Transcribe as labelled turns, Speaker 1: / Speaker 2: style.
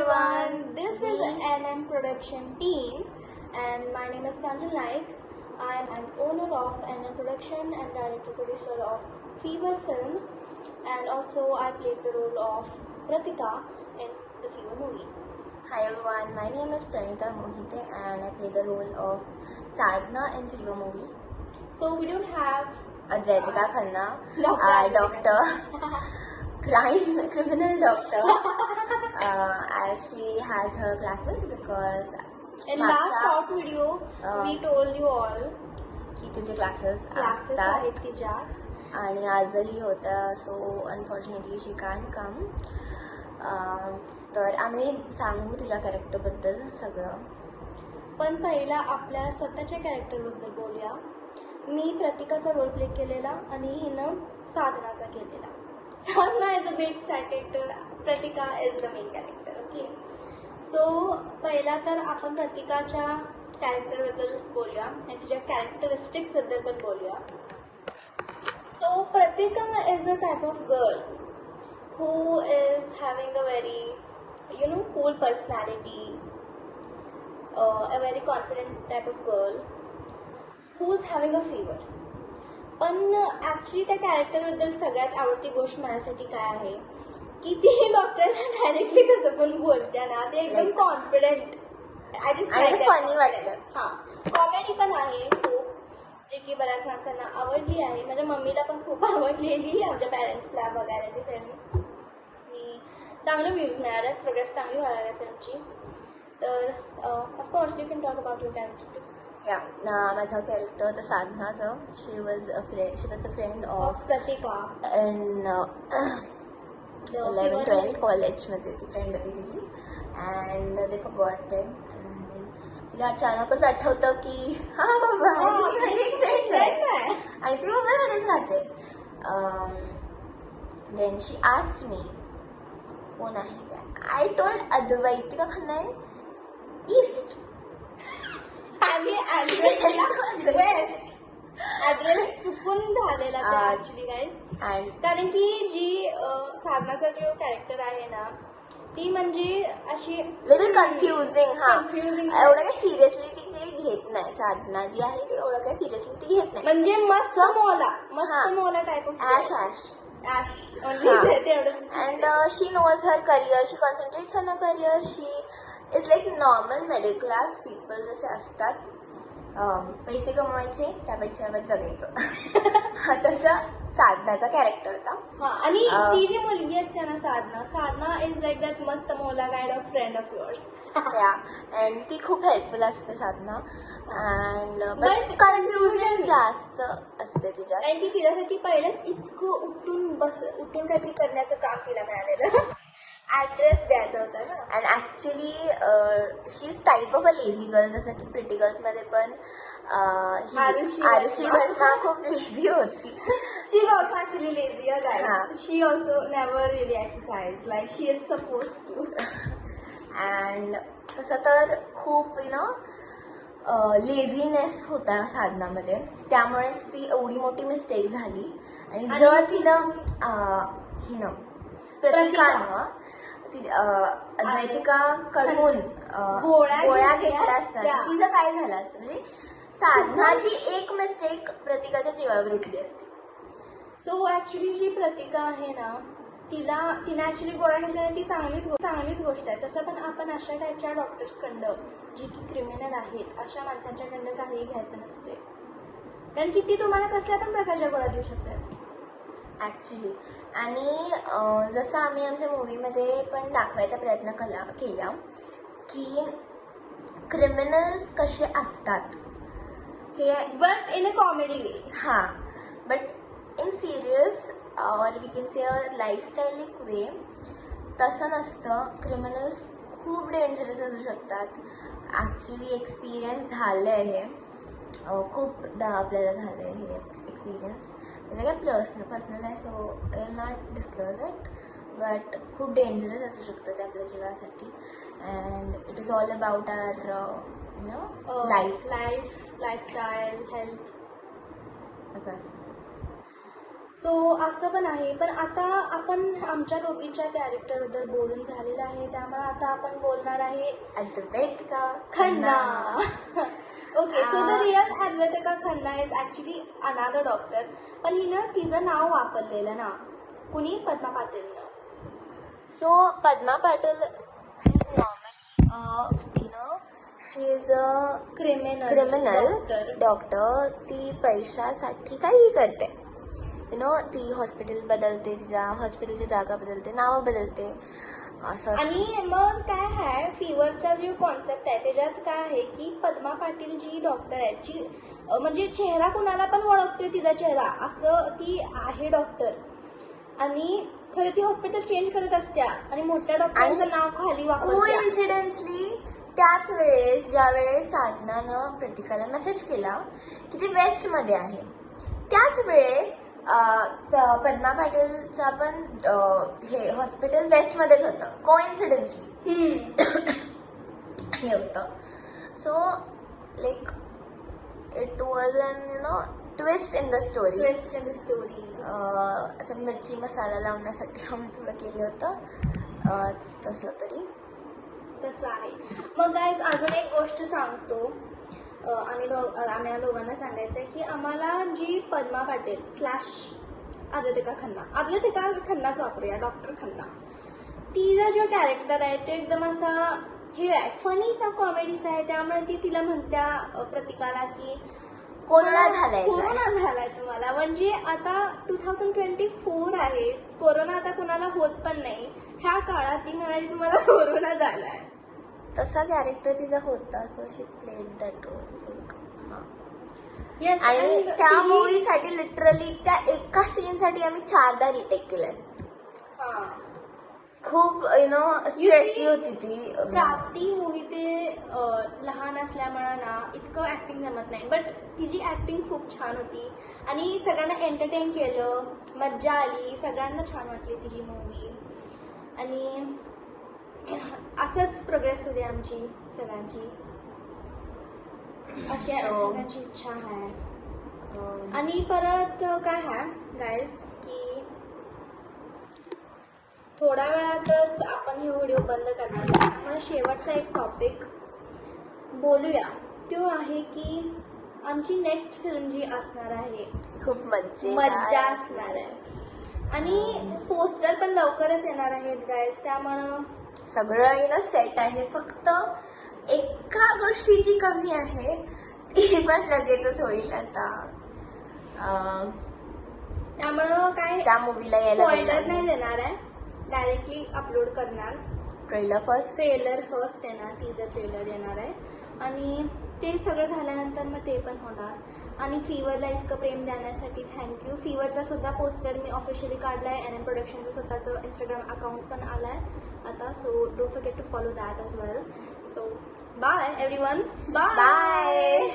Speaker 1: everyone, this is NM production team and my name is Pranjal Naik. I am an owner of NM production and director producer of Fever film, and also I played the role of Pratika in the Fever movie.
Speaker 2: Hi everyone, my name is Pranita Mohite and I play the role of Sadhna in Fever movie.
Speaker 1: So we don't have
Speaker 2: Advaitika Khanna,
Speaker 1: Dr.
Speaker 2: doctor, criminal doctor, as she has her classes because
Speaker 1: in last talk video we told you all
Speaker 2: की तिचे classes
Speaker 1: आहेत तिच्या
Speaker 2: आणि आजही होत्या. So unfortunately she can't come. तर आम्ही सांगू तिच्या कॅरेक्टरबद्दल सगळं.
Speaker 1: पण पहिला आपल्या स्वतःच्या कॅरेक्टरबद्दल बोलूया. मी प्रतिकाचा रोल प्ले केलेला आणि हिनं साधनाचा केलेला. Sadhana is a big side character, Pratika is the main character. Okay, so पहिला तर आपण प्रतिकाच्या कॅरेक्टरबद्दल बोलूया आणि तिच्या कॅरेक्टरिस्टिक्सबद्दल पण बोलूया. So Pratika is a type of girl who is having a very cool personality, a very confident type of girl who is having a fever. पण actually त्या कॅरेक्टरबद्दल सगळ्यात आवडती गोष्ट माझ्यासाठी काय आहे की ती डॉक्टरला डायरेक्टली कसं पण बोलते ना, ते एकदम कॉन्फिडेंट. आय जस्ट
Speaker 2: फनी वाटतं.
Speaker 1: हां, कॉमेडी पण आहे खूप, जे की बऱ्याच माणसांना आवडली आहे. माझ्या मम्मीला पण खूप आवडलेली, आमच्या पॅरेंट्सला बघायला ती फिल्म. आणि चांगले व्ह्यूज मिळाले, प्रोग्रेस चांगली व्हायला आहे फिल्मची. तर of course you can talk about your character.
Speaker 2: या माझं कॅरेक्टर तर साधनाचं. She was the friend of
Speaker 1: Pratika
Speaker 2: in 11-12 कॉलेजमध्ये ती फ्रेंड होती तिची. And they forgot them. तिला अचानकच आठवतं की हा बाबा माझी फ्रेंड आहे आणि ती मुंबईमध्येच राहते. देन शी आस्क्ड मी कोण आहे काय. I told Advaitika Khanna in east.
Speaker 1: Address चुकून झालेला ॲक्च्युली गाईज.
Speaker 2: अँड
Speaker 1: कारण की जी साधनाचा जो कॅरेक्टर आहे ना, ती म्हणजे अशी
Speaker 2: लिटल कन्फ्युजिंग. हा,
Speaker 1: कन्फ्युजिंग
Speaker 2: एवढं काही सिरियसली ती काही घेत नाही. साधना जी आहे ती एवढं काही सिरियसली ती घेत नाही.
Speaker 1: म्हणजे मस्त मोला type of
Speaker 2: ash
Speaker 1: ash only तेवढंच.
Speaker 2: And she knows her career, she concentrates on her career, she is like normal middle class people जसे असतात. पैसे कमवायचे, त्या पैशावर जगायचं. तसं साधनाचा कॅरेक्टर होता.
Speaker 1: हा, आणि ती जी मुलगी असते ना साधना इज लाईक दॅट मस्त मोला kind of friend of yours.
Speaker 2: या, अँड ती खूप हेल्पफुल असते साधना. अँड
Speaker 1: But
Speaker 2: कन्फ्युजन जास्त असते तिच्यात.
Speaker 1: कारण की तिच्यासाठी पहिलेच इतकं उठून काहीतरी करण्याचं काम तिला मिळालेलं. ऍड्रेस द्यायचा होता ना.
Speaker 2: And actually she is type of a lazy girl. जसं की प्रिटी गर्ल्समध्ये पण आरुषी वर्मा खूप लेझी होती.
Speaker 1: She is also actually lazy, guys. She also never really exercise like she is supposed to.
Speaker 2: And तसं तर खूप लेझीनेस होता साधनामध्ये. त्यामुळेच ती एवढी मोठी मिस्टेक झाली. आणि जर तिनं प्रतिकानं अद्वैतिका कडून गोळ्या घेतल्या असतात, तिचं काय झालं असतं. म्हणजे साधनाची एक मिस्टेक प्रतिकाच्या जीवावर उठली असते.
Speaker 1: सो ऍक्च्युली जी प्रतिका आहे ना, तिने ऍक्च्युली गोळ्या घेतल्या, ती चांगलीच गोष्ट आहे. तसं पण आपण अशा टाईपच्या डॉक्टर्सकडं जी की क्रिमिनल आहेत अशा माणसांच्याकडनं काहीही घ्यायचं नसते. कारण की ती तुम्हाला कसल्या पण प्रकारच्या गोळ्या देऊ शकतात
Speaker 2: ॲक्च्युली. आणि जसं आम्ही आमच्या मूवीमध्ये पण दाखवायचा प्रयत्न केला की क्रिमिनल्स कसे असतात हे,
Speaker 1: बट इन अ कॉमेडी वे.
Speaker 2: हां, बट इन सिरियस और वी कॅन से अ लाईफस्टाईलिक वे तसं नसतं. क्रिमिनल्स खूप डेंजरस असू शकतात. ॲक्च्युली एक्सपिरियन्स झालं आहे हे, खूपदा आपल्याला झालं आहे हे एक्सपिरियन्स. म्हणजे काय पर्सनल आहे, so I will not disclose it. But खूप डेंजरस असू शकतं ते आपल्या जीवासाठी. And it is all about our lifestyle,
Speaker 1: health
Speaker 2: असं असतं.
Speaker 1: सो असं पण आहे. पण आता आपण आमच्या दोघींच्या कॅरेक्टरबद्दल बोलून झालेलं आहे, त्यामुळे आता आपण बोलणार आहे
Speaker 2: Advaitika
Speaker 1: Khanna. Okay, so the real Advaitika Khanna is actually another doctor. पण हिनं तिचं नाव वापरलेलं ना, कुणी? पद्मा पाटीलनं.
Speaker 2: So Padma Patil is normally she is a criminal doctor. ती पैशासाठी काहीही करते. ती हॉस्पिटल बदलते, तिच्या हॉस्पिटलची जागा बदलते, नावं बदलते असं.
Speaker 1: आणि मग काय आहे, फिवरचा जो कॉन्सेप्ट आहे त्याच्यात काय आहे की पद्मा पाटील जी डॉक्टर आहे, जी म्हणजे चेहरा कोणाला पण ओळखतोय तिचा चेहरा, असं ती आहे डॉक्टर. आणि खरं ती हॉस्पिटल चेंज करत असत्या आणि मोठ्या डॉक्टरांचं नाव खाली वापरत्या.
Speaker 2: कोइन्सिडेंटली त्याच वेळेस ज्या वेळेस साधनानं प्रतीकाला मेसेज केला की ती वेस्टमध्ये आहे, त्याच वेळेस पद्मा पाटीलचा पण हे हॉस्पिटल वेस्टमध्येच होतं. कोइन्सिडेंटली हे होतं. So like it was an twist in the story. असं मिरची मसाला लावण्यासाठी आम्ही थोडं केलं होतं तसं तरी.
Speaker 1: तसं आहे. मग गाईज अजून एक गोष्ट सांगतो. आम्हाला दोघांना सांगायचं आहे की आम्हाला जी पद्मा पाटील / अद्वैतिका खन्नाच वापरूया, डॉक्टर खन्ना. तिचा जो कॅरेक्टर आहे तो एकदम असा हे आहे, फनीसा कॉमेडीचा आहे. त्यामुळे ती तिला म्हणत्या प्रतीकाला की
Speaker 2: कोरोना
Speaker 1: झालाय तुम्हाला. म्हणजे आता 2024 आहे, कोरोना आता कुणाला होत पण नाही. ह्या काळात ती म्हणाली तुम्हाला कोरोना झालाय.
Speaker 2: तसा कॅरेक्टर तिचा होता. So she played that role.
Speaker 1: Yes,
Speaker 2: आणि
Speaker 1: and
Speaker 2: त्या
Speaker 1: तिची-
Speaker 2: मूवीसाठी लिटरली त्या एका सीनसाठी आम्ही 4दा रिटेक केलाय.
Speaker 1: हा.
Speaker 2: खूप स्ट्रेसली होती ती.
Speaker 1: प्राप्ती मोहिते लहान असल्यामुळे ना इतकं ऍक्टिंग जमत नाही, बट तिची ऍक्टिंग खूप छान होती आणि सगळ्यांना एंटरटेन केलं, मज्जा आली, सगळ्यांना छान वाटली तिची मूवी. आणि असंच प्रोग्रेस होते आमची सगळ्यांची, अशी सगळ्यांची इच्छा आहे. आणि परत काय आहे गाईज की थोड्या वेळातच आपण हे व्हिडिओ बंद करणार आहे. त्यामुळे शेवटचा एक टॉपिक बोलूया, तो आहे की आमची नेक्स्ट फिल्म जी असणार आहे,
Speaker 2: खूप
Speaker 1: मज्जा असणार आहे. आणि पोस्टर पण लवकरच येणार आहेत गाईज. त्यामुळं
Speaker 2: सगळं सेट आहे. फक्त एका गोष्टीची कमी आहे, ती पण लगेचच होईल आता.
Speaker 1: त्यामुळं काय
Speaker 2: त्या मूवीला यायला
Speaker 1: स्पॉइलर नाही देणार आहे, डायरेक्टली अपलोड करणार.
Speaker 2: ट्रेलर फर्स्ट
Speaker 1: येणार, टीजर ट्रेलर येणार आहे. आणि ते सगळं झाल्यानंतर मग ते पण होणार. आणि फिवरला इतकं प्रेम देण्यासाठी थँक्यू. फिवरचा सुद्धा पोस्टर मी ऑफिशियली काढलाय. NM प्रोडक्शनचं स्वतःचं इंस्टाग्राम अकाउंट पण आलाय आता. So don't forget to follow that as well. So bye everyone. Bye.